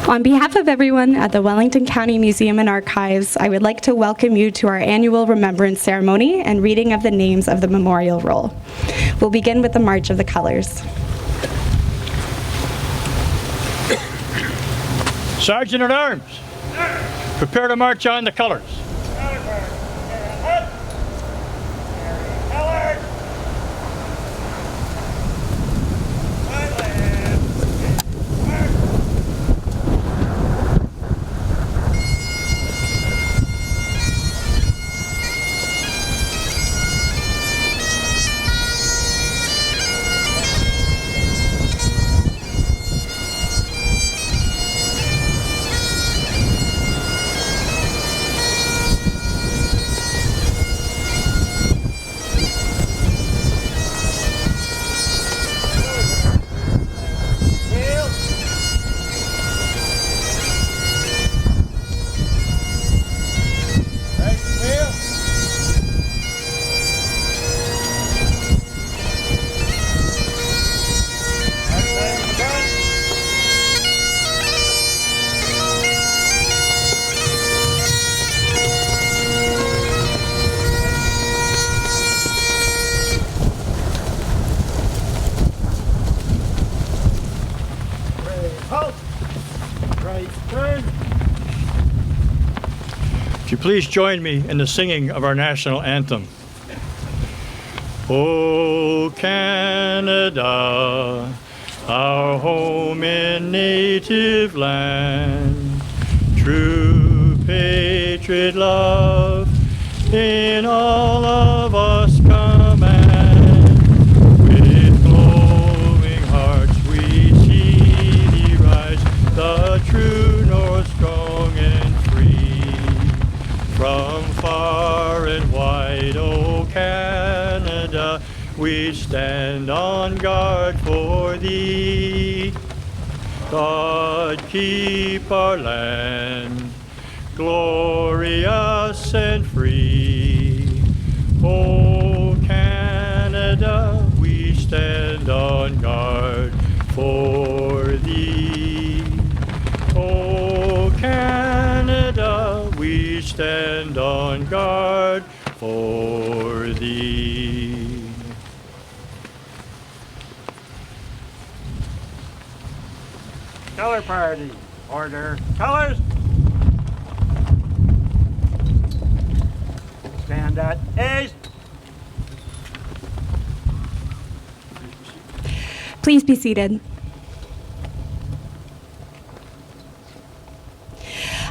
On behalf of everyone at the Wellington County Museum and Archives, I would like to welcome you to our annual remembrance ceremony and reading of the names of the memorial roll. We'll begin with the March of the Colors. Sergeant at Arms, prepare to march on the colors. If you please join me in the singing of our national anthem. O Canada, our home and native land, true patriot love in all of us command. With glowing hearts we see thee rise, the true north strong and from far and wide, O Canada, we stand on guard for thee. God keep our land glorious and free. O Canada, we stand on guard for thee. O Canada, we stand on guard for thee. Color party, order, colors. Stand at A's. Please be seated.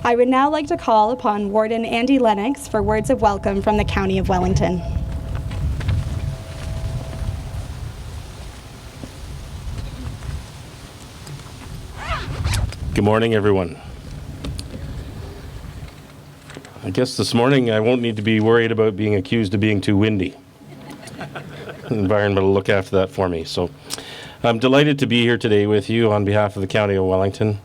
I would now like to call upon Warden Andy Lennox for words of welcome from the County of Wellington. Good morning, everyone. I guess this morning I won't need to be worried about being accused of being too windy. The environment will look after that for me. So I'm delighted to be here today with you on behalf of the County of Wellington,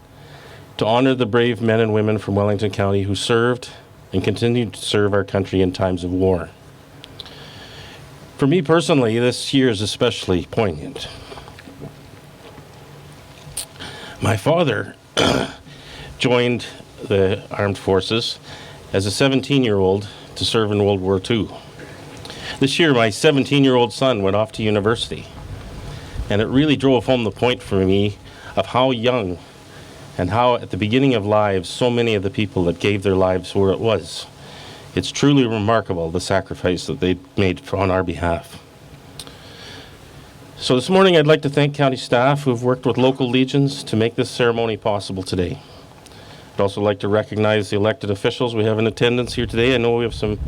to honor the brave men and women from Wellington County who served and continue to serve our country in times of war. For me personally, this year is especially poignant. My father joined the armed forces as a 17-year-old to serve in World War II. This year, my 17-year-old son went off to university, and it really drove home the point for me of how young and how at the beginning of lives, so many of the people that gave their lives where it was. It's truly remarkable, the sacrifice that they made on our behalf. So this morning, I'd like to thank county staff who have worked with local legions to make this ceremony possible today. I'd also like to recognize the elected officials we have in attendance here today. I know we have some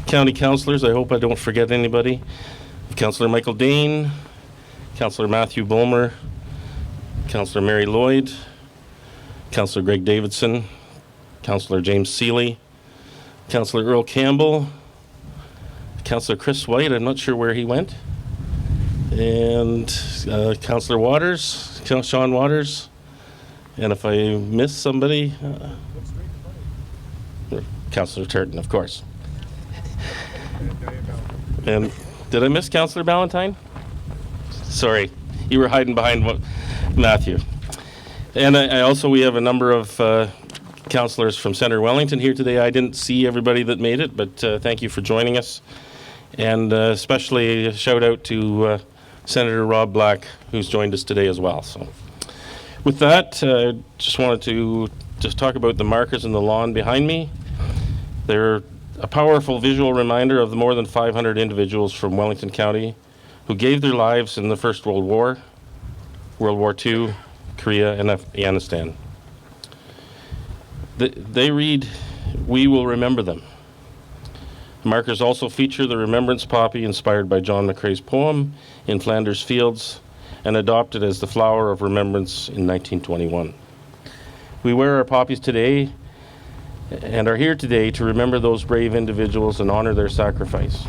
county councillors. I hope I don't forget anybody. Councillor Michael Dane, Councillor Matthew Bulmer, Councillor Mary Lloyd, Councillor Greg Davidson, Councillor James Seeley, Councillor Earl Campbell, Councillor Chris White, I'm not sure where he went, and Councillor Waters, Sean Waters, and if I miss somebody, Councillor Turton, of course. And did I miss Councillor Ballantyne? Sorry, you were hiding behind Matthew. And I also, we have a number of councillors from Centre Wellington here today. I didn't see everybody that made it, but thank you for joining us. And especially a shout out to Senator Rob Black, who's joined us today as well. So with that, just wanted to talk about the markers in the lawn behind me. They're a powerful visual reminder of the more than 500 individuals from Wellington County who gave their lives in the First World War, World War II, Korea, and Afghanistan. They read, "We will remember them." The markers also feature the remembrance poppy inspired by John McCrae's poem In Flanders Fields and adopted as the flower of remembrance in 1921. We wear our poppies today and are here today to remember those brave individuals and honor their sacrifice.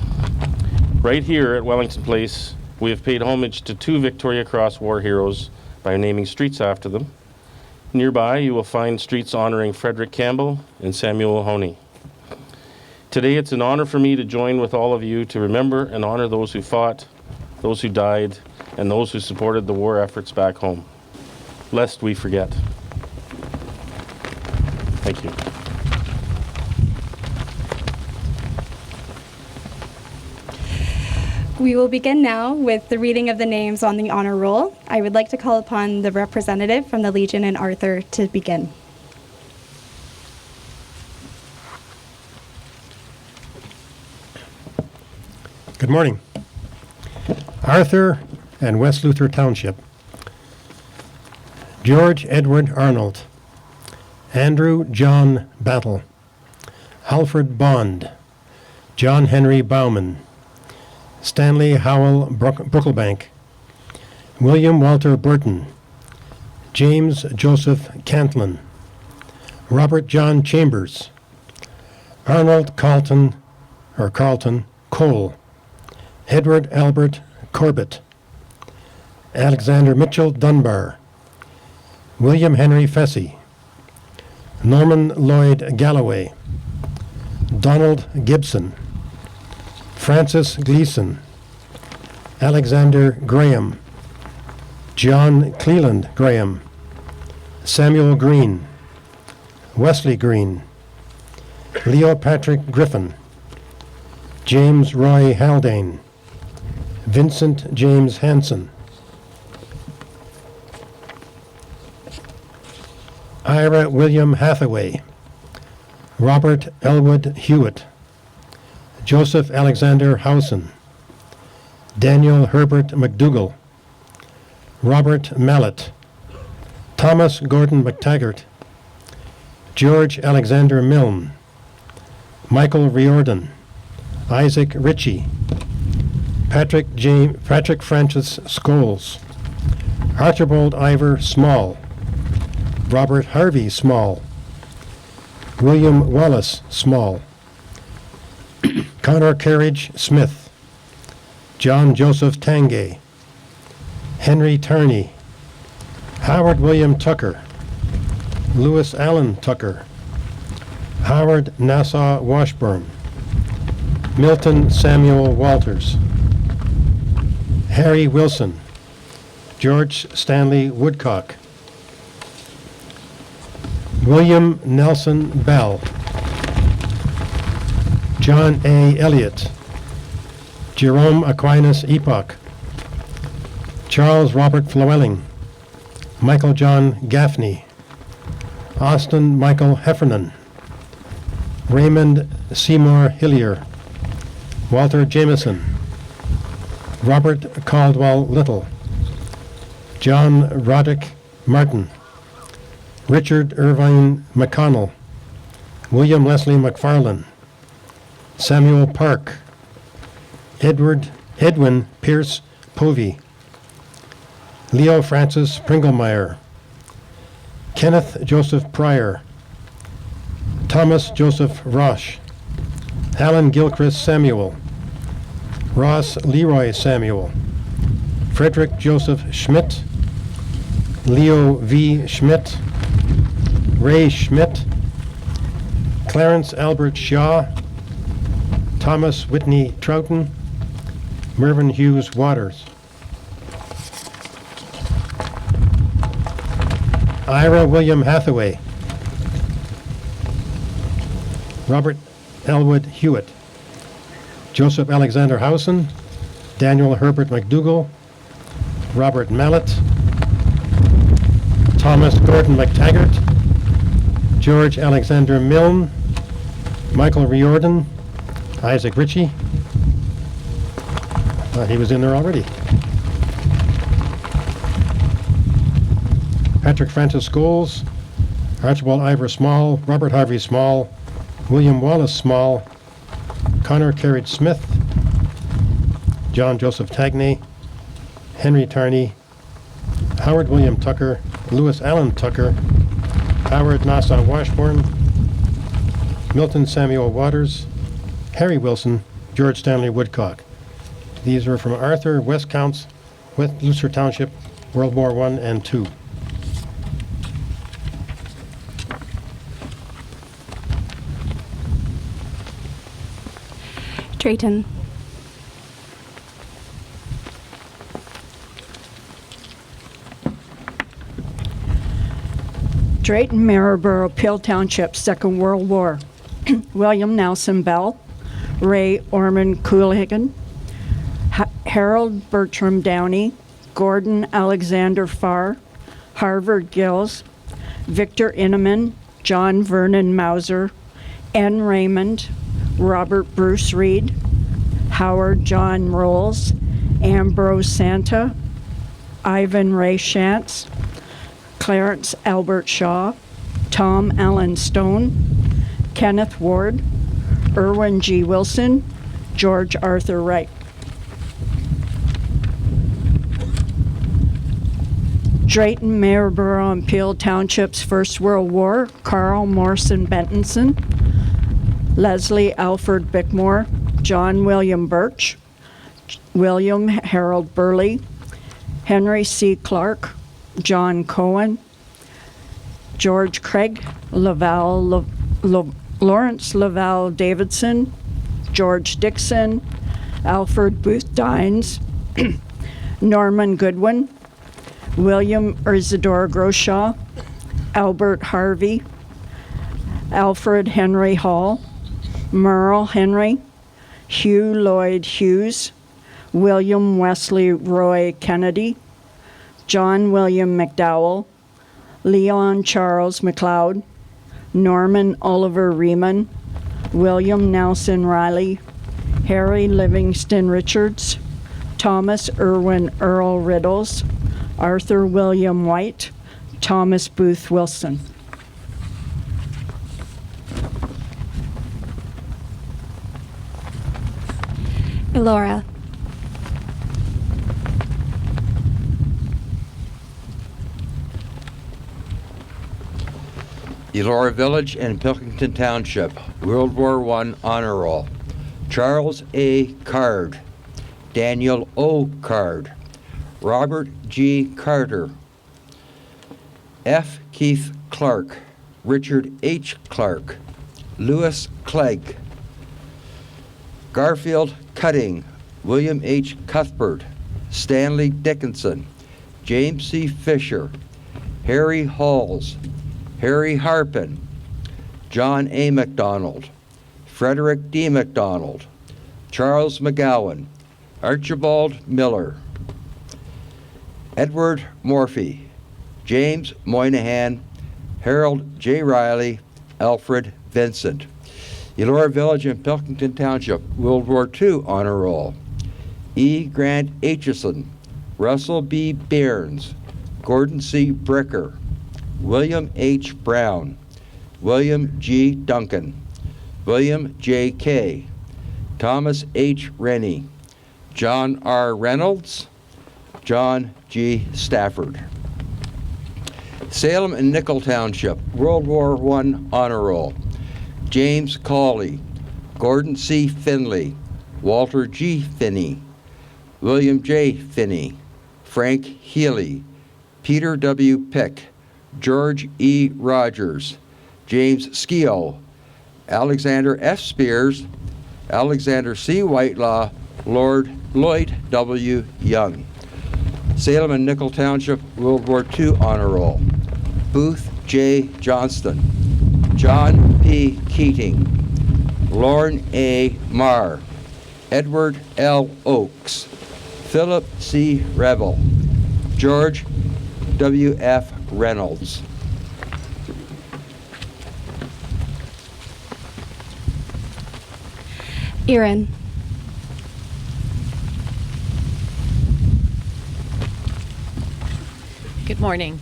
Right here at Wellington Place, we have paid homage to 2 Victoria Cross war heroes by naming streets after them. Nearby, you will find streets honoring Frederick Campbell and Samuel Mahoney. Today, it's an honor for me to join with all of you to remember and honor those who fought, those who died, and those who supported the war efforts back home, lest we forget. Thank you. We will begin now with the reading of the names on the honor roll. I would like to call upon the representative from the Legion and Arthur to begin. Good morning. Arthur and West Luther Township. George Edward Arnold. Andrew John Battle. Alfred Bond. John Henry Bauman. Stanley Howell Brooklebank. William Walter Burton. James Joseph Cantlin. Robert John Chambers. Arnold Carlton Cole. Edward Albert Corbett. Alexander Mitchell Dunbar. William Henry Fessy. Norman Lloyd Galloway. Donald Gibson. Francis Gleason. Alexander Graham. John Cleland Graham. Samuel Green. Wesley Green. Leo Patrick Griffin. James Roy Haldane. Vincent James Hanson. Ira William Hathaway. Robert Elwood Hewitt. Joseph Alexander Howson. Daniel Herbert McDougall. Robert Mallet. Thomas Gordon McTaggart. George Alexander Milne. Michael Riordan. Isaac Ritchie. Patrick Francis Scholes. Archibald Ivor Small. Robert Harvey Small. William Wallace Small. Connor Carriage Smith. John Joseph Tangay. Henry Tarney. Howard William Tucker. Lewis Allen Tucker. Howard Nassau Washburn. Milton Samuel Walters. Harry Wilson. George Stanley Woodcock. William Nelson Bell. John A. Elliott. Jerome Aquinas Epoch. Charles Robert Flewelling. Michael John Gaffney. Austin Michael Heffernan. Raymond Seymour Hillier. Walter Jameson. Robert Caldwell Little. John Roddick Martin. Richard Irvine McConnell. William Leslie McFarlane. Samuel Park. Edwin Pierce Povey. Leo Francis Pringlemeyer. Kenneth Joseph Pryor. Thomas Joseph Roche. Alan Gilchrist Samuel. Ross Leroy Samuel. Frederick Joseph Schmidt. Leo V. Schmidt. Ray Schmidt. Clarence Albert Shaw. Thomas Whitney Troughton. Mervyn Hughes Waters. Ira William Hathaway, Robert Elwood Hewitt, Joseph Alexander Howson, Daniel Herbert McDougall, Robert Mallet, Thomas Gordon McTaggart, George Alexander Milne, Michael Riordan, Isaac Ritchie. He was in there already. Patrick Francis Scholes, Archibald Ivor Small, Robert Harvey Small, William Wallace Small, Connor Carriage Smith, John Joseph Tagney, Henry Tarney, Howard William Tucker, Lewis Allen Tucker, Howard Nassau Washburn, Milton Samuel Waters, Harry Wilson, George Stanley Woodcock. These were from Arthur, West Counts, West Gloucester Township, World War I and II. Drayton. Drayton, Maryborough, Peel Township, Second World War. William Nelson Bell, Ray Ormond Coolhagen, Harold Bertram Downey, Gordon Alexander Farr, Harvard Gills, Victor Inneman, John Vernon Mauser, N. Raymond, Robert Bruce Reed, Howard John Rolls, Ambrose Santa, Ivan Ray Shantz, Clarence Albert Shaw, Tom Allen Stone, Kenneth Ward, Irwin G. Wilson, George Arthur Wright. Drayton, Maryborough, and Peel Townships, First World War, Carl Morrison Bentonson, Leslie Alfred Bickmore, John William Birch, William Harold Burley, Henry C. Clark, John Cohen, George Craig, Lawrence Laval Davidson, George Dixon, Alfred Booth Dines, Norman Goodwin, William Isidore Groshaw, Albert Harvey, Alfred Henry Hall, Merle Henry, Hugh Lloyd Hughes, William Wesley Roy Kennedy, John William McDowell, Leon Charles McLeod, Norman Oliver Riemann, William Nelson Riley, Harry Livingston Richards, Thomas Irwin Earl Riddles, Arthur William White, Thomas Booth Wilson. Elora. Elora Village and Pilkington Township, World War I Honor Roll. Charles A. Card, Daniel O. Card, Robert G. Carter, F. Keith Clark, Richard H. Clark, Lewis Clegg, Garfield Cutting, William H. Cuthbert, Stanley Dickinson, James C. Fisher, Harry Halls, Harry Harpin, John A. McDonald, Frederick D. McDonald, Charles McGowan, Archibald Miller, Edward Morphy, James Moynihan, Harold J. Riley, Alfred Vincent. Elora Village and Pilkington Township, World War II Honor Roll. E. Grant Aitchison, Russell B. Bearns, Gordon C. Bricker, William H. Brown, William G. Duncan, William J. Kay, Thomas H. Rennie, John R. Reynolds, John G. Stafford. Salem and Nickel Township, World War I Honor Roll. James Cawley, Gordon C. Finley, Walter G. Finney, William J. Finney, Frank Healy, Peter W. Pick, George E. Rogers, James Skio, Alexander F. Spears, Alexander C. Whitelaw, Lloyd W. Young. Salem and Nickel Township, World War II Honor Roll. Booth J. Johnston, John P. Keating, Lauren A. Marr, Edward L. Oakes, Philip C. Revel, George W. F. Reynolds. Erin. Good morning.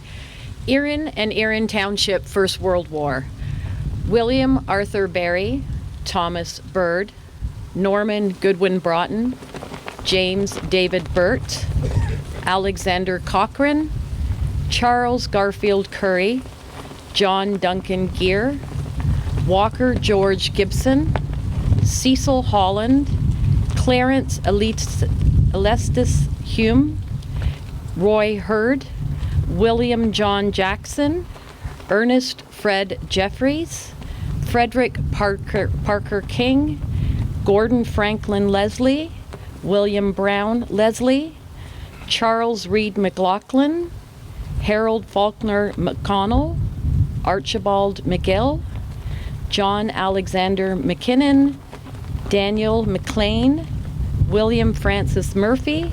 Erin and Erin Township, First World War. William Arthur Barry, Thomas Bird, Norman Goodwin Broughton, James David Burt, Alexander Cochran, Charles Garfield Curry, John Duncan Gear, Walker George Gibson, Cecil Holland, Clarence Alestis Hume, Roy Hurd, William John Jackson, Ernest Fred Jeffries, Frederick Parker King, Gordon Franklin Leslie, William Brown Leslie, Charles Reed McLaughlin, Harold Faulkner McConnell, Archibald McGill, John Alexander McKinnon, Daniel McLean, William Francis Murphy,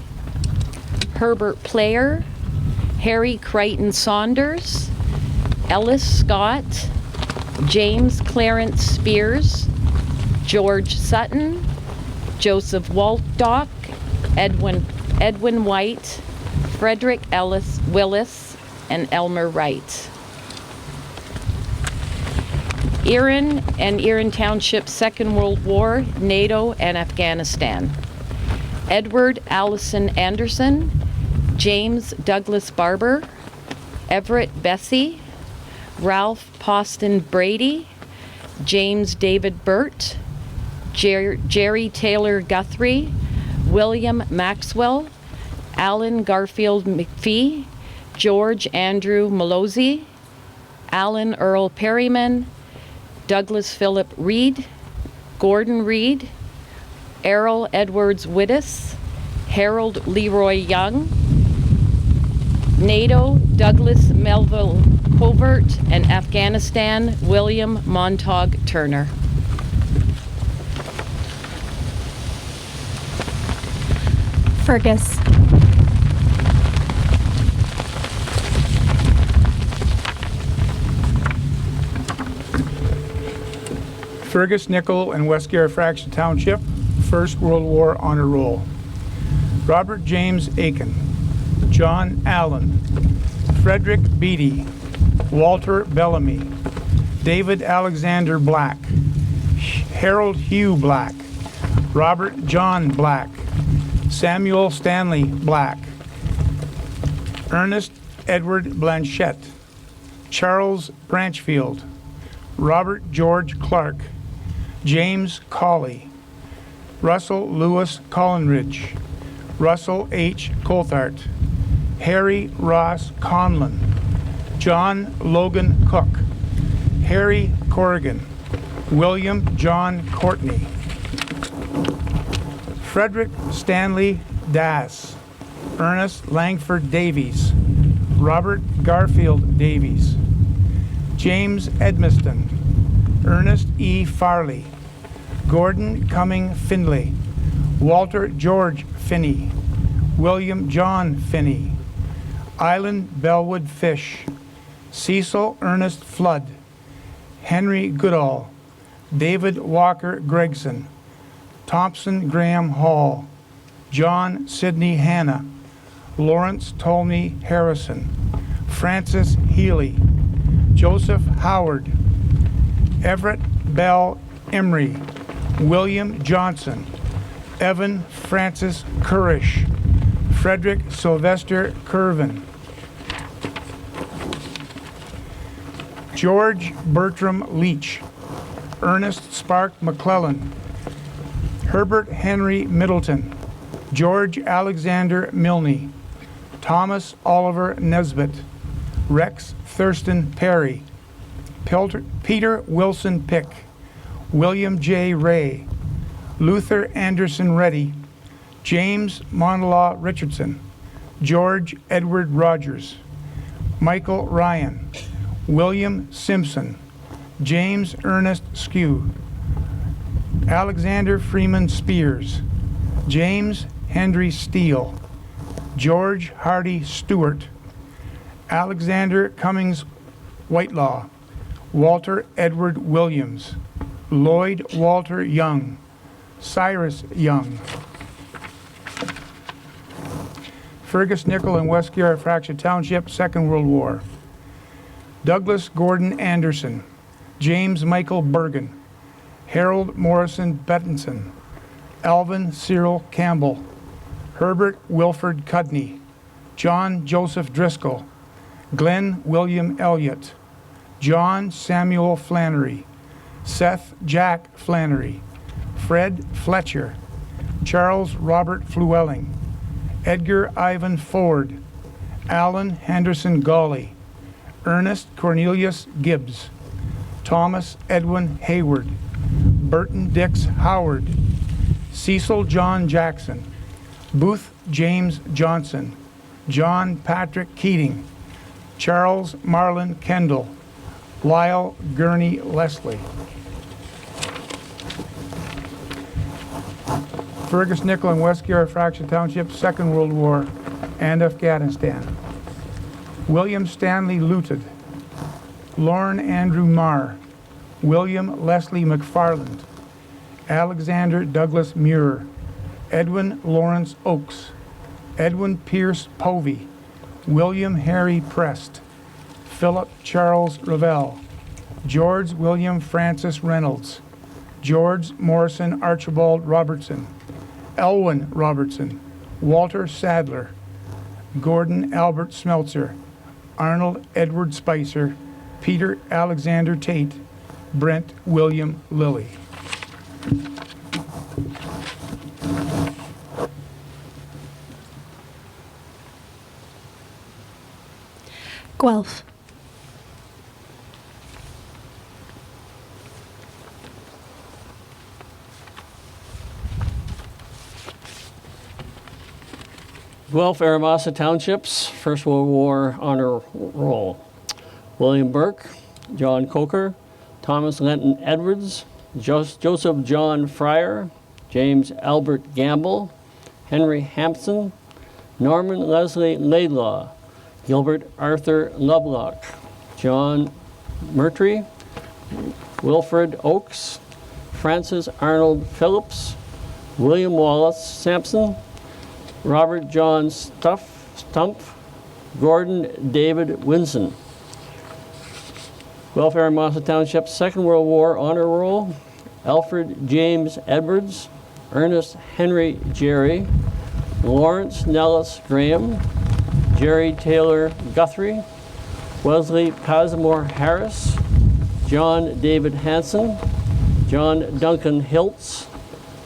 Herbert Player, Harry Crichton Saunders, Ellis Scott, James Clarence Spears, George Sutton, Joseph Waldock, Edwin White, Frederick Willis, and Elmer Wright. Erin and Erin Township, Second World War, NATO, and Afghanistan. Edward Allison Anderson, James Douglas Barber, Everett Bessie, Ralph Poston Brady, James David Burt, Jerry Taylor Guthrie, William Maxwell, Alan Garfield McPhee, George Andrew Malozzi, Alan Earl Perryman, Douglas Philip Reed, Gordon Reed, Errol Edwards Wittes, Harold Leroy Young, NATO, Douglas Melville Covert, and Afghanistan, William Montague Turner. Fergus. Fergus Nickel and West Garifraction Township, First World War Honor Roll. Robert James Aiken, John Allen, Frederick Beatty, Walter Bellamy, David Alexander Black, Harold Hugh Black, Robert John Black, Samuel Stanley Black, Ernest Edward Blanchette, Charles Branchfield, Robert George Clark, James Colley, Russell Lewis Collinridge, Russell H. Coulthart, Harry Ross Conlon, John Logan Cook, Harry Corrigan, William John Courtney, Frederick Stanley Das, Ernest Langford Davies, Robert Garfield Davies, James Edmiston, Ernest E. Farley, Gordon Cumming Finley, Walter George Finney, William John Finney, Island Bellwood Fish, Cecil Ernest Flood, Henry Goodall, David Walker Gregson, Thompson Graham Hall, John Sidney Hanna, Lawrence Tolney Harrison, Francis Healy, Joseph Howard, Everett Bell Emery, William Johnson, Evan Francis Kurish, Frederick Sylvester Curvin, George Bertram Leach, Ernest Spark McClellan, Herbert Henry Middleton, George Alexander Milne, Thomas Oliver Nesbitt, Rex Thurston Perry, Peter Wilson Pick, William J. Ray, Luther Anderson Reddy, James Monlaw Richardson, George Edward Rogers, Michael Ryan, William Simpson, James Ernest Skew, Alexander Freeman Spears, James Henry Steele, George Hardy Stewart, Alexander Cummings Whitelaw, Walter Edward Williams, Lloyd Walter Young, Cyrus Young, Fergus Nickel and West Garrett Fracture Township, Second World War, Douglas Gordon Anderson, James Michael Bergen, Harold Morrison Bettinson, Alvin Cyril Campbell, Herbert Wilford Cudney, John Joseph Driscoll, Glenn William Elliott, John Samuel Flannery, Seth Jack Flannery, Fred Fletcher, Charles Robert Flewelling, Edgar Ivan Ford, Alan Henderson Gawley, Ernest Cornelius Gibbs, Thomas Edwin Hayward, Burton Dix Howard, Cecil John Jackson, Booth James Johnson, John Patrick Keating, Charles Marlin Kendall, Lyle Gurney Leslie. Fergus Nickel and West Garrett Fracture Township, Second World War, and Afghanistan. William Stanley Luted, Lorne Andrew Marr, William Leslie McFarland, Alexander Douglas Muir, Edwin Lawrence Oakes, Edwin Pierce Povey, William Harry Prest, Philip Charles Ravel, George William Francis Reynolds, George Morrison Archibald Robertson, Elwyn Robertson, Walter Sadler, Gordon Albert Smeltzer, Arnold Edward Spicer, Peter Alexander Tate, Brent William Lilly. Guelph. Guelph, Aramasa Townships, First World War Honor Roll. William Burke, John Coker, Thomas Lenton Edwards, Joseph John Fryer, James Albert Gamble, Henry Hampson, Norman Leslie Laidlaw, Gilbert Arthur Lovelock, John Murtry, Wilfred Oakes, Francis Arnold Phillips, William Wallace Sampson, Robert John Stump, Gordon David Winson. Guelph, Aramasa Township, Second World War Honor Roll, Alfred James Edwards, Ernest Henry Jerry, Lawrence Nellis Graham, Jerry Taylor Guthrie, Wesley Cosmore Harris, John David Hanson, John Duncan Hiltz,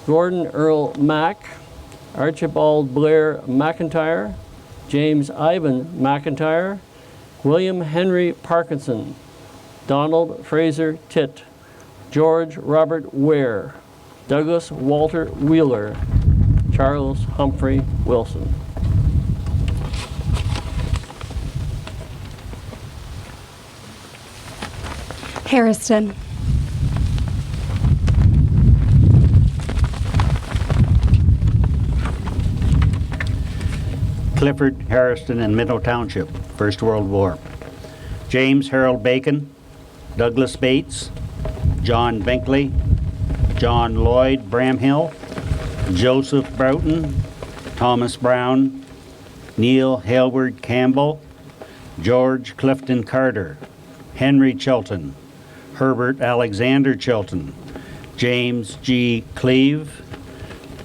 Gordon Earl Mack, Archibald Blair McIntyre, James Ivan McIntyre, William Henry Parkinson, Donald Fraser Titt, George Robert Ware, Douglas Walter Wheeler, Charles Humphrey Wilson. Harrison. Clifford Harrison in Middle Township, First World War. James Harold Bacon, Douglas Bates, John Binkley, John Lloyd Bramhill, Joseph Broughton, Thomas Brown, Neil Hailward Campbell, George Clifton Carter, Henry Chilton, Herbert Alexander Chilton, James G. Cleve,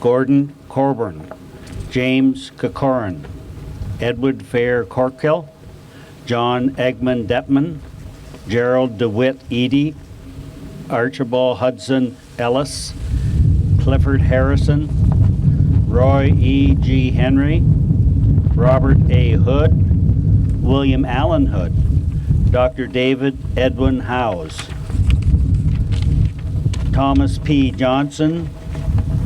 Gordon Corburn, James Corcoran, Edward Fair Corkill, John Egmont Deppman, Gerald DeWitt Eady, Archibald Hudson Ellis, Clifford Harrison, Roy E. G. Henry, Robert A. Hood, William Allen Hood, Dr. David Edwin Howes, Thomas P. Johnson,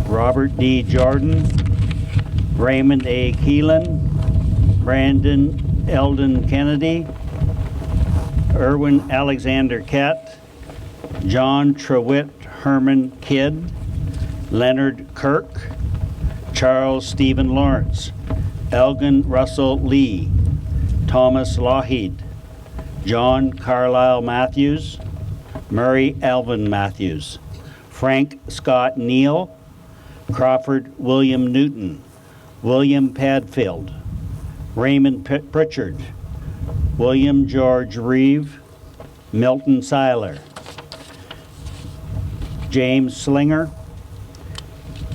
Robert D. Jordan, Raymond A. Keelan, Brandon Eldon Kennedy, Erwin Alexander Kett, John Trewitt Herman Kidd, Leonard Kirk, Charles Stephen Lawrence, Elgin Russell Lee, Thomas Lougheed, John Carlisle Matthews, Murray Alvin Matthews, Frank Scott Neal, Crawford William Newton, William Padfield, Raymond Pritchard, William George Reeve, Milton Seiler, James Slinger,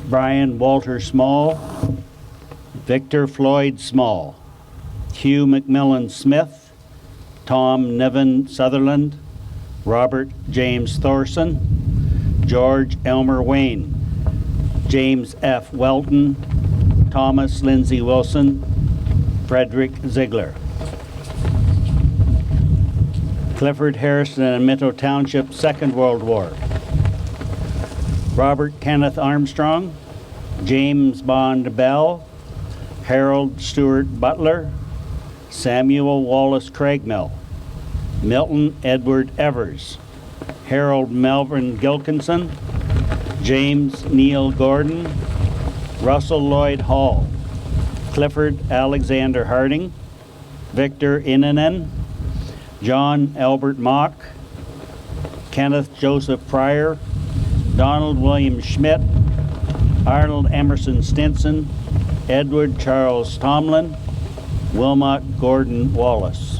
Brian Walter Small, Victor Floyd Small, Hugh McMillan Smith, Tom Niven Sutherland, Robert James Thorson, George Elmer Wayne, James F. Welton, Thomas Lindsay Wilson, Frederick Ziegler. Clifford Harrison and Minto Township, Second World War. Robert Kenneth Armstrong, James Bond Bell, Harold Stewart Butler, Samuel Wallace Craigmill, Milton Edward Evers, Harold Melvin Gilkinson, James Neil Gordon, Russell Lloyd Hall, Clifford Alexander Harding, Victor Inanen, John Albert Mock, Kenneth Joseph Pryor, Donald William Schmidt, Arnold Emerson Stinson, Edward Charles Tomlin, Wilmot Gordon Wallace.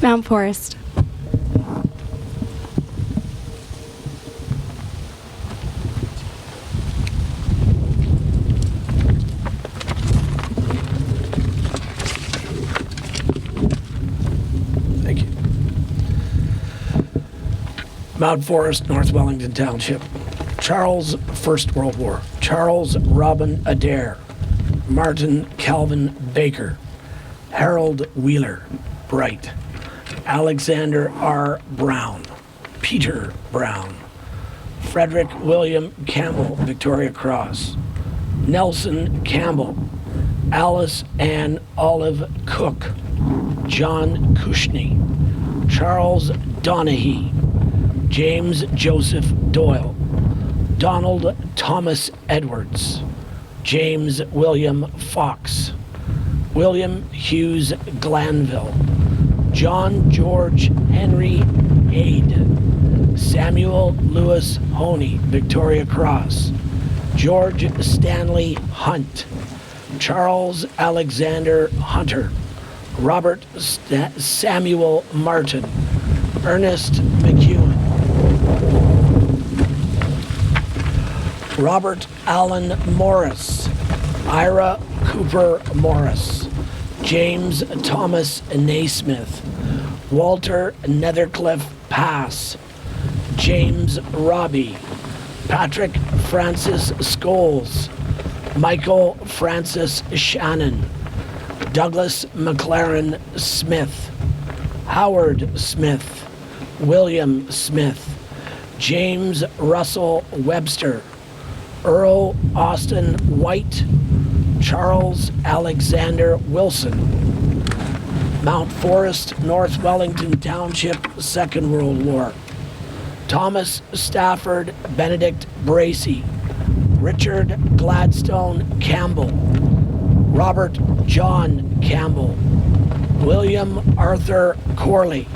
Mount Forest. Thank you. Mount Forest, North Wellington Township. Charles, First World War. Charles Robin Adair. Martin Calvin Baker. Harold Wheeler, Bright. Alexander R. Brown. Peter Brown. Frederick William Campbell, Victoria Cross. Nelson Campbell. Alice Ann Olive Cook. John Cushney. Charles Donahue. James Joseph Doyle. Donald Thomas Edwards. James William Fox. William Hughes Glanville. John George Henry Ade. Samuel Lewis Honey, Victoria Cross. George Stanley Hunt. Charles Alexander Hunter. Robert Samuel Martin. Ernest McEwen. Robert Allen Morris. Ira Cooper Morris. James Thomas Naismith. Walter Nethercliff Pass. James Robbie. Patrick Francis Scholes. Michael Francis Shannon. Douglas McLaren Smith. Howard Smith. William Smith. James Russell Webster. Earl Austin White. Charles Alexander Wilson. Mount Forest, North Wellington Township, Second World War. Thomas Stafford Benedict Bracey. Richard Gladstone Campbell. Robert John Campbell. William Arthur Corley.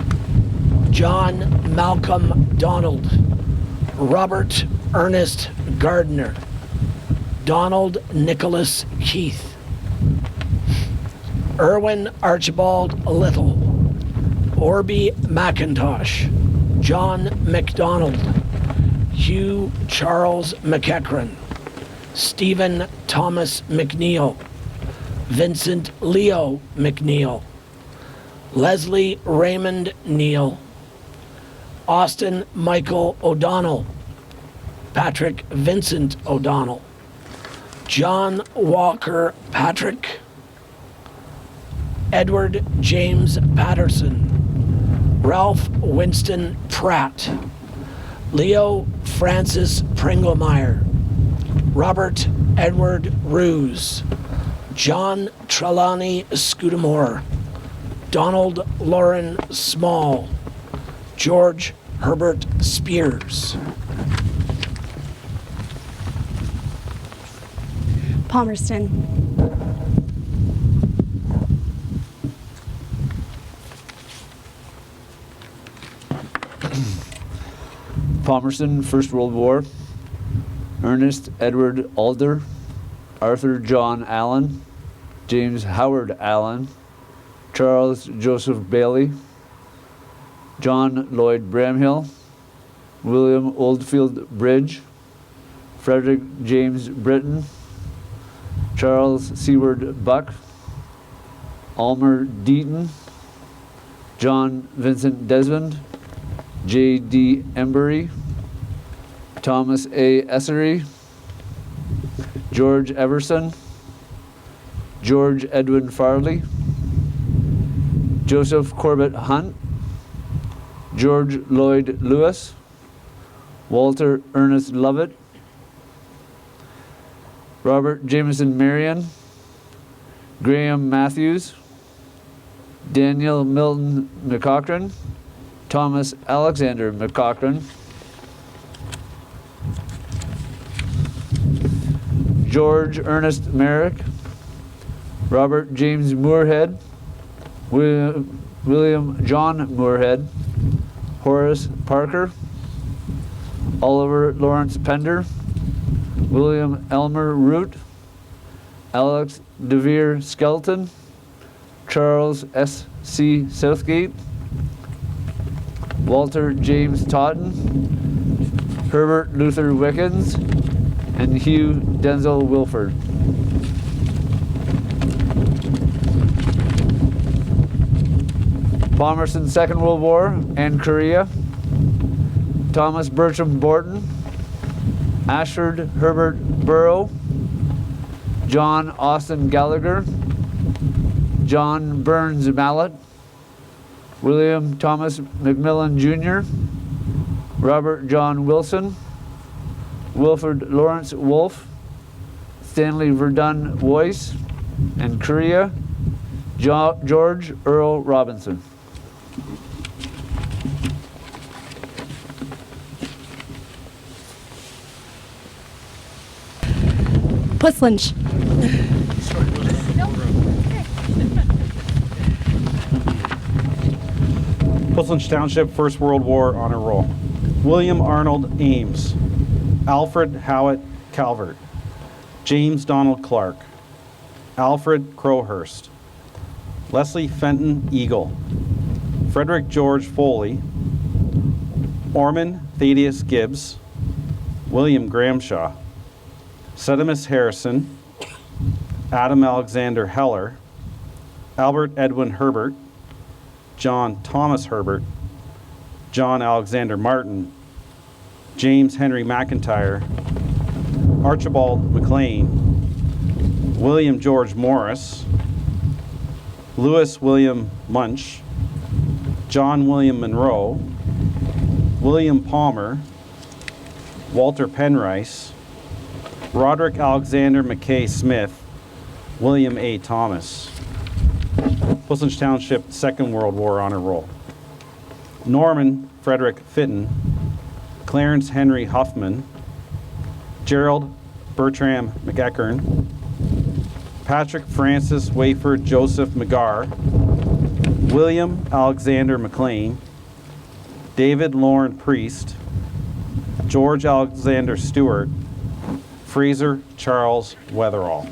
John Malcolm Donald. Robert Ernest Gardner. Donald Nicholas Keith. Erwin Archibald Little. Orby McIntosh. John McDonald. Hugh Charles McEachran. Stephen Thomas McNeil. Vincent Leo McNeil. Leslie Raymond Neal. Austin Michael O'Donnell. Patrick Vincent O'Donnell. John Walker Patrick. Edward James Patterson. Ralph Winston Pratt. Leo Francis Pringlemeyer. Robert Edward Ruse, John Trelawney Scudamore, Donald Lauren Small, George Herbert Spears. Palmerston. Palmerston, First World War. Ernest Edward Alder, Arthur John Allen, James Howard Allen, Charles Joseph Bailey, John Lloyd Bramhill, William Oldfield Bridge, Frederick James Britton, Charles Seward Buck, Almer Deaton, John Vincent Desmond, J.D. Embury, Thomas A. Essery, George Everson, George Edwin Farley, Joseph Corbett Hunt, George Lloyd Lewis, Walter Ernest Lovett, Robert Jameson Marion, Graham Matthews, Daniel Milton McCochran, Thomas Alexander McCochran, George Ernest Merrick, Robert James Moorhead, William John Moorhead, Horace Parker, Oliver Lawrence Pender, William Elmer Root, Alex DeVere Skelton, Charles S. C. Southgate, Walter James Totten, Herbert Luther Wickens, and Hugh Denzel Wilford. Palmerston, Second World War and Korea. Thomas Bertram Borton, Ashford Herbert Burrow, John Austin Gallagher, John Burns Mallet, William Thomas McMillan Jr., Robert John Wilson, Wilford Lawrence Wolfe, Stanley Verdun Weiss, and Korea, George Earl Robinson. Puss Lynch. Puss Township, First World War Honor Roll. William Arnold Ames, Alfred Howitt Calvert, James Donald Clark, Alfred Crowhurst, Leslie Fenton Eagle, Frederick George Foley, Orman Thaddeus Gibbs, William Gramshaw, Sedimus Harrison, Adam Alexander Heller, Albert Edwin Herbert, John Thomas Herbert, John Alexander Martin, James Henry McIntyre, Archibald McLean, William George Morris, Lewis William Munch, John William Monroe, William Palmer, Walter Penrice, Roderick Alexander McKay Smith, William A. Thomas. Puss Township, Second World War Honor Roll. Norman Frederick Fitton, Clarence Henry Huffman, Gerald Bertram McEachern, Patrick Francis Wayford Joseph McGarr, William Alexander McLean, David Lorne Priest, George Alexander Stewart, Fraser Charles Weatherall.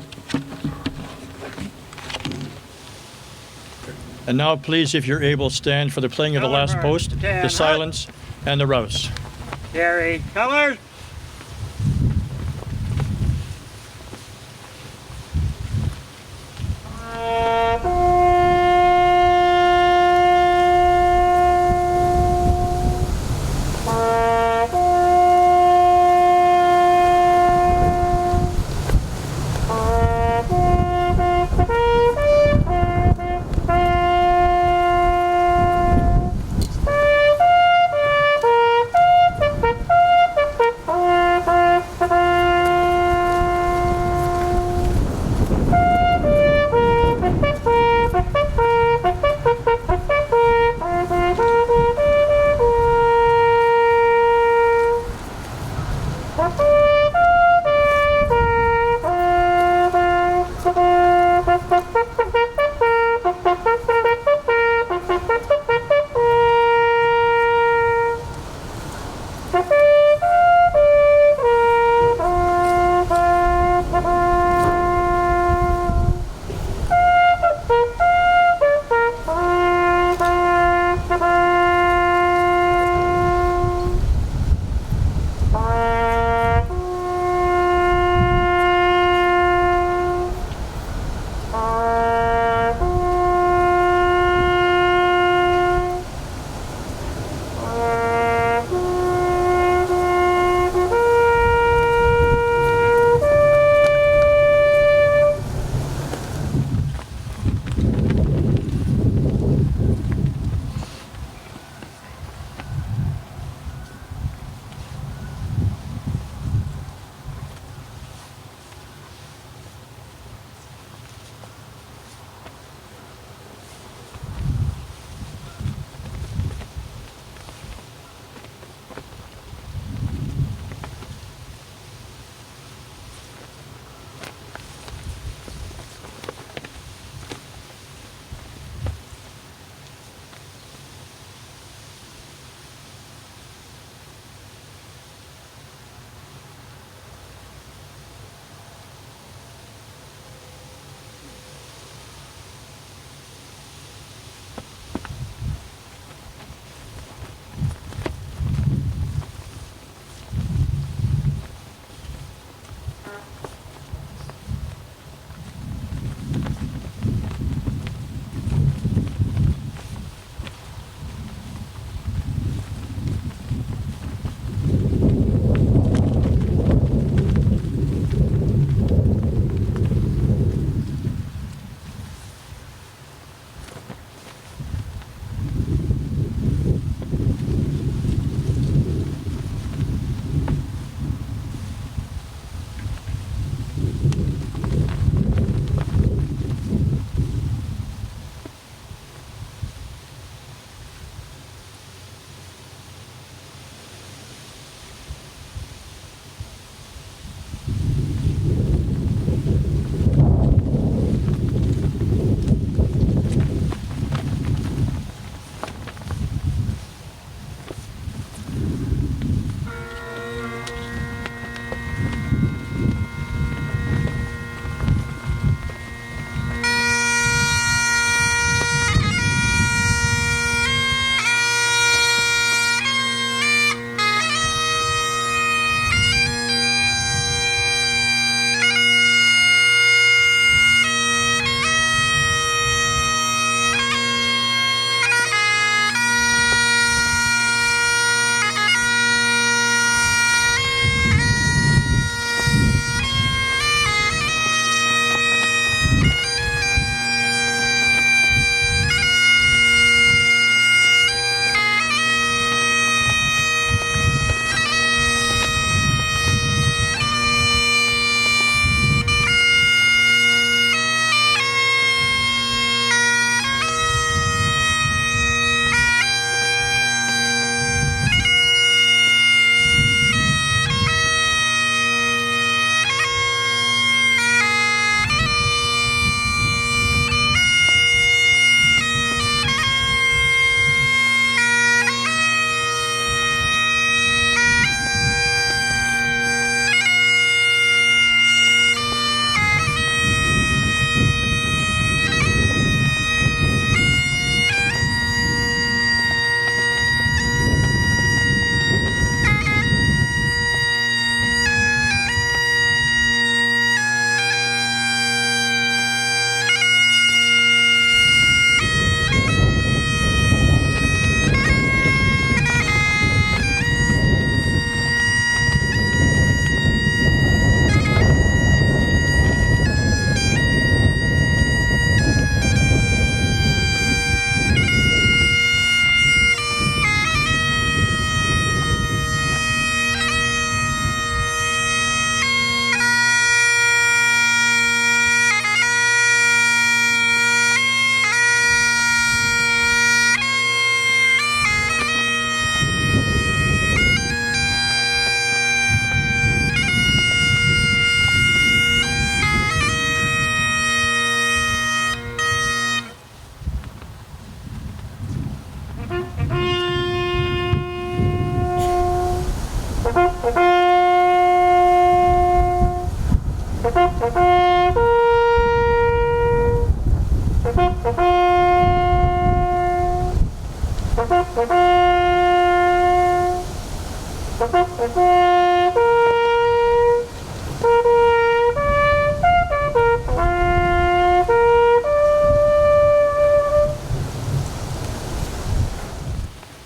And now, please, if you're able, stand for the playing of the last post, the silence, and the rouse. Carry colors.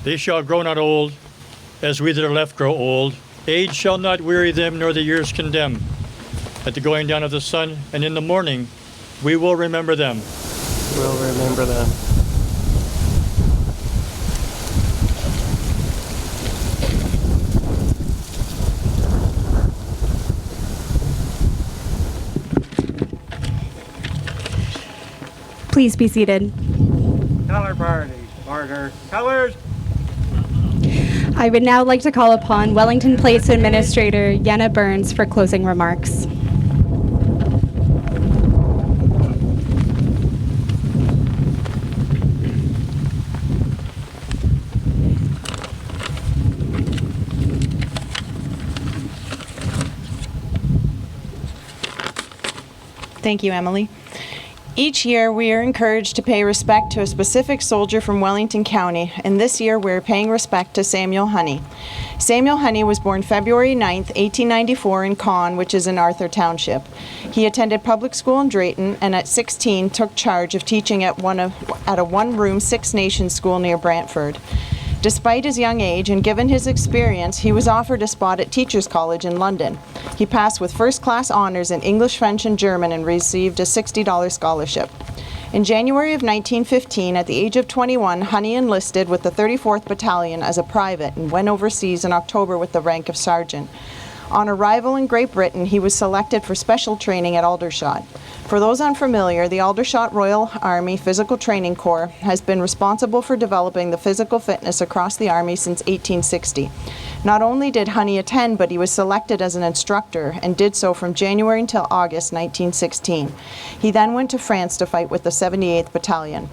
They shall grow not old, as we that are left grow old. Age shall not weary them, nor the years condemn. At the going down of the sun, and in the morning, we will remember them. We'll remember them. Please be seated. Color party. Order. Colors. I would now like to call upon Wellington Place Administrator Yenna Burns for closing remarks. Thank you, Emily. Each year, we are encouraged to pay respect to a specific soldier from Wellington County, and this year we're paying respect to Samuel Honey. Samuel Honey was born February 9th, 1894 in Conn, which is in Arthur Township. He attended public school in Drayton, and at 16 took charge of teaching at a one-room Six Nations school near Brantford. Despite his young age and given his experience, he was offered a spot at Teachers College in London. He passed with first-class honors in English, French, and German and received a $60 scholarship. In January of 1915, at the age of 21, Honey enlisted with the 34th Battalion as a private and went overseas in October with the rank of sergeant. On arrival in Great Britain, he was selected for special training at Aldershot. For those unfamiliar, the Aldershot Royal Army Physical Training Corps has been responsible for developing the physical fitness across the Army since 1860. Not only did Honey attend, but he was selected as an instructor and did so from January until August 1916. He then went to France to fight with the 78th Battalion.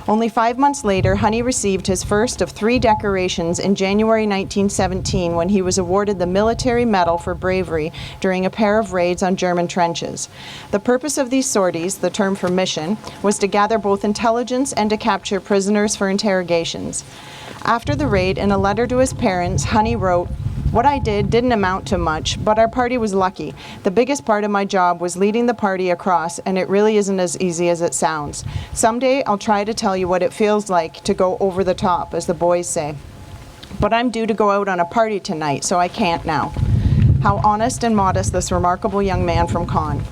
Only 5 months later, Honey received his first of 3 decorations in January 1917 when he was awarded the Military Medal for bravery during a pair of raids on German trenches. The purpose of these sorties, the term for mission, was to gather both intelligence and to capture prisoners for interrogations. After the raid, in a letter to his parents, Honey wrote, "What I did didn't amount to much, but our party was lucky. The biggest part of my job was leading the party across, and it really isn't as easy as it sounds. Someday I'll try to tell you what it feels like to go over the top, as the boys say. But I'm due to go out on a party tonight, so I can't now." How honest and modest this remarkable young man from Conn.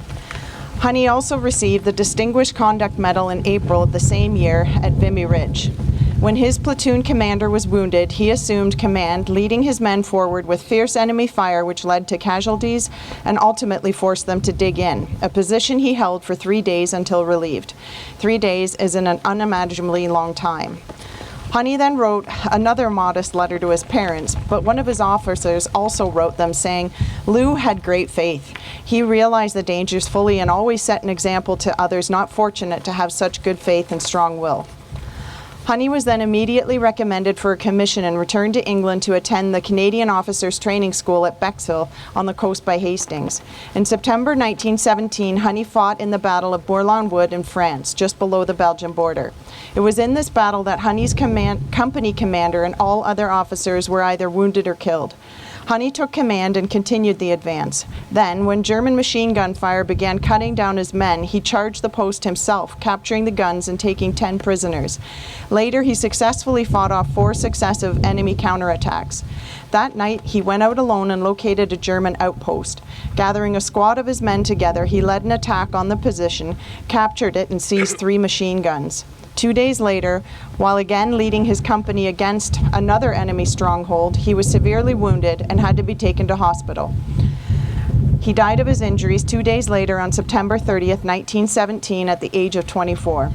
Honey also received the Distinguished Conduct Medal in April of the same year at Vimy Ridge. When his platoon commander was wounded, he assumed command, leading his men forward with fierce enemy fire which led to casualties and ultimately forced them to dig in, a position he held for 3 days until relieved. 3 days is an unimaginably long time. Honey then wrote another modest letter to his parents, but one of his officers also wrote them saying, "Lou had great faith. He realized the dangers fully and always set an example to others not fortunate to have such good faith and strong will." Honey was then immediately recommended for a commission and returned to England to attend the Canadian Officers Training School at Bexhill on the coast by Hastings. In September 1917, Honey fought in the Battle of Bourlon Wood in France, just below the Belgian border. It was in this battle that Honey's company commander and all other officers were either wounded or killed. Honey took command and continued the advance. Then, when German machine gun fire began cutting down his men, he charged the post himself, capturing the guns and taking 10 prisoners. Later, he successfully fought off 4 successive enemy counterattacks. That night, he went out alone and located a German outpost. Gathering a squad of his men together, he led an attack on the position, captured it, and seized 3 machine guns. 2 days later, while again leading his company against another enemy stronghold, he was severely wounded and had to be taken to hospital. He died of his injuries 2 days later on September 30th, 1917, at the age of 24.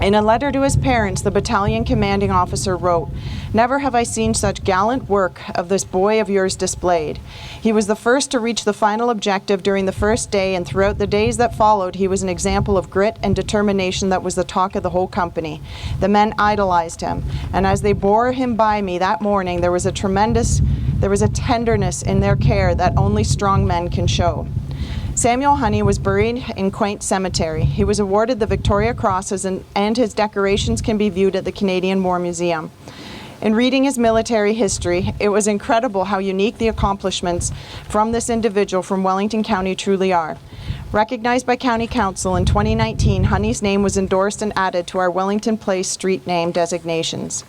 In a letter to his parents, the battalion commanding officer wrote, "Never have I seen such gallant work of this boy of yours displayed. He was the first to reach the final objective during the first day, and throughout the days that followed, he was an example of grit and determination that was the talk of the whole company. The men idolized him, and as they bore him by me that morning, there was a tenderness in their care that only strong men can show." Samuel Honey was buried in Quaint Cemetery. He was awarded the Victoria Crosses and his decorations can be viewed at the Canadian War Museum. In reading his military history, it was incredible how unique the accomplishments from this individual from Wellington County truly are. Recognized by County Council in 2019, Honey's name was endorsed and added to our Wellington Place street name designations.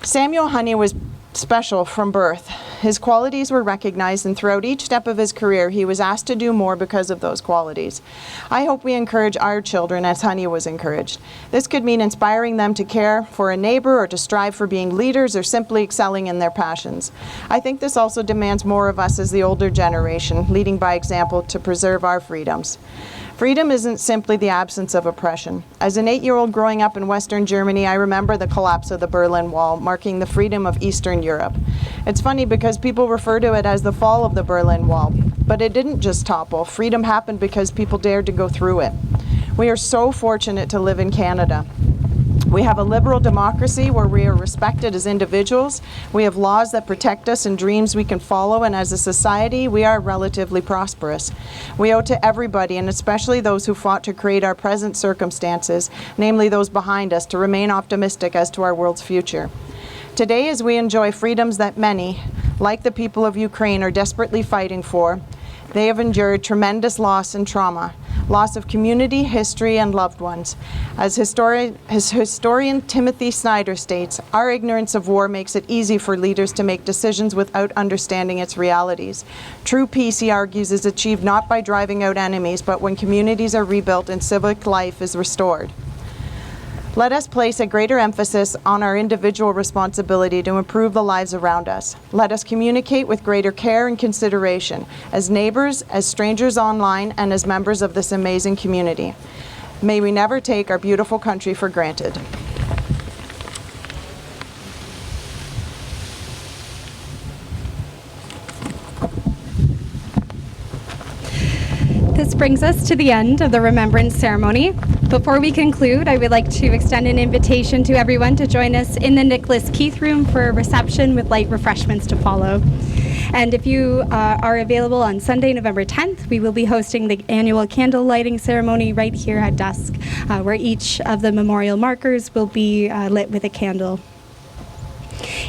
Samuel Honey was special from birth. His qualities were recognized, and throughout each step of his career, he was asked to do more because of those qualities. I hope we encourage our children as Honey was encouraged. This could mean inspiring them to care for a neighbor or to strive for being leaders or simply excelling in their passions. I think this also demands more of us as the older generation, leading by example to preserve our freedoms. Freedom isn't simply the absence of oppression. As an 8-year-old growing up in Western Germany, I remember the collapse of the Berlin Wall, marking the freedom of Eastern Europe. It's funny because people refer to it as the fall of the Berlin Wall, but it didn't just topple. Freedom happened because people dared to go through it. We are so fortunate to live in Canada. We have a liberal democracy where we are respected as individuals. We have laws that protect us and dreams we can follow, and as a society, we are relatively prosperous. We owe to everybody, and especially those who fought to create our present circumstances, namely those behind us, to remain optimistic as to our world's future. Today, as we enjoy freedoms that many, like the people of Ukraine, are desperately fighting for, they have endured tremendous loss and trauma. Loss of community, history, and loved ones. As historian Timothy Snyder states, our ignorance of war makes it easy for leaders to make decisions without understanding its realities. True peace, he argues, is achieved not by driving out enemies, but when communities are rebuilt and civic life is restored. Let us place a greater emphasis on our individual responsibility to improve the lives around us. Let us communicate with greater care and consideration, as neighbors, as strangers online, and as members of this amazing community. May we never take our beautiful country for granted. This brings us to the end of the remembrance ceremony. Before we conclude, I would like to extend an invitation to everyone to join us in the Nicholas Keith Room for a reception with light refreshments to follow. And if you are available on Sunday, November 10th, we will be hosting the annual candle lighting ceremony right here at dusk, where each of the memorial markers will be lit with a candle.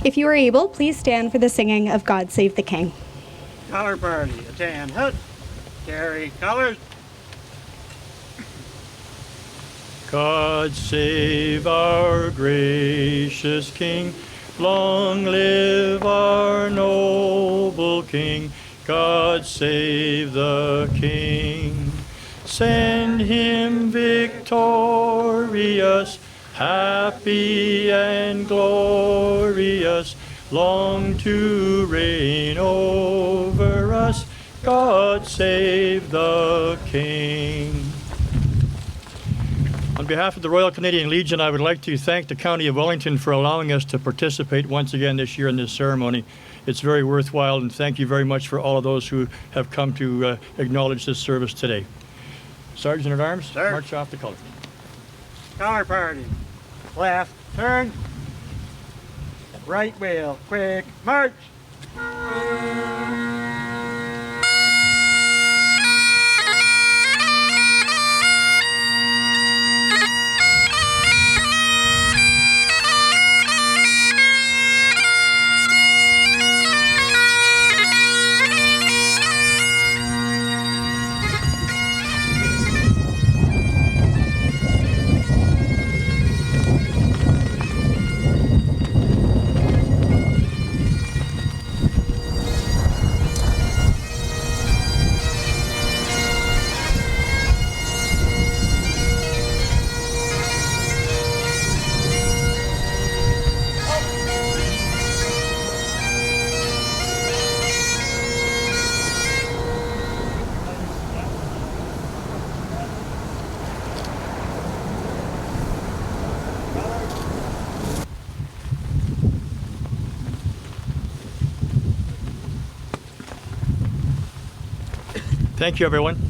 If you are able, please stand for the singing of God Save the King. Color party, attend, hut, carry colors. God save our gracious King. Long live our noble King. God save the King. Send him victorious, happy and glorious, long to reign over us. God save the King. On behalf of the Royal Canadian Legion, I would like to thank the County of Wellington for allowing us to participate once again this year in this ceremony. It's very worthwhile, and thank you very much for all of those who have come to acknowledge this service today. Sergeant at Arms, Sir. march off the color. Color party, left turn, right wheel, quick march. Thank you, everyone.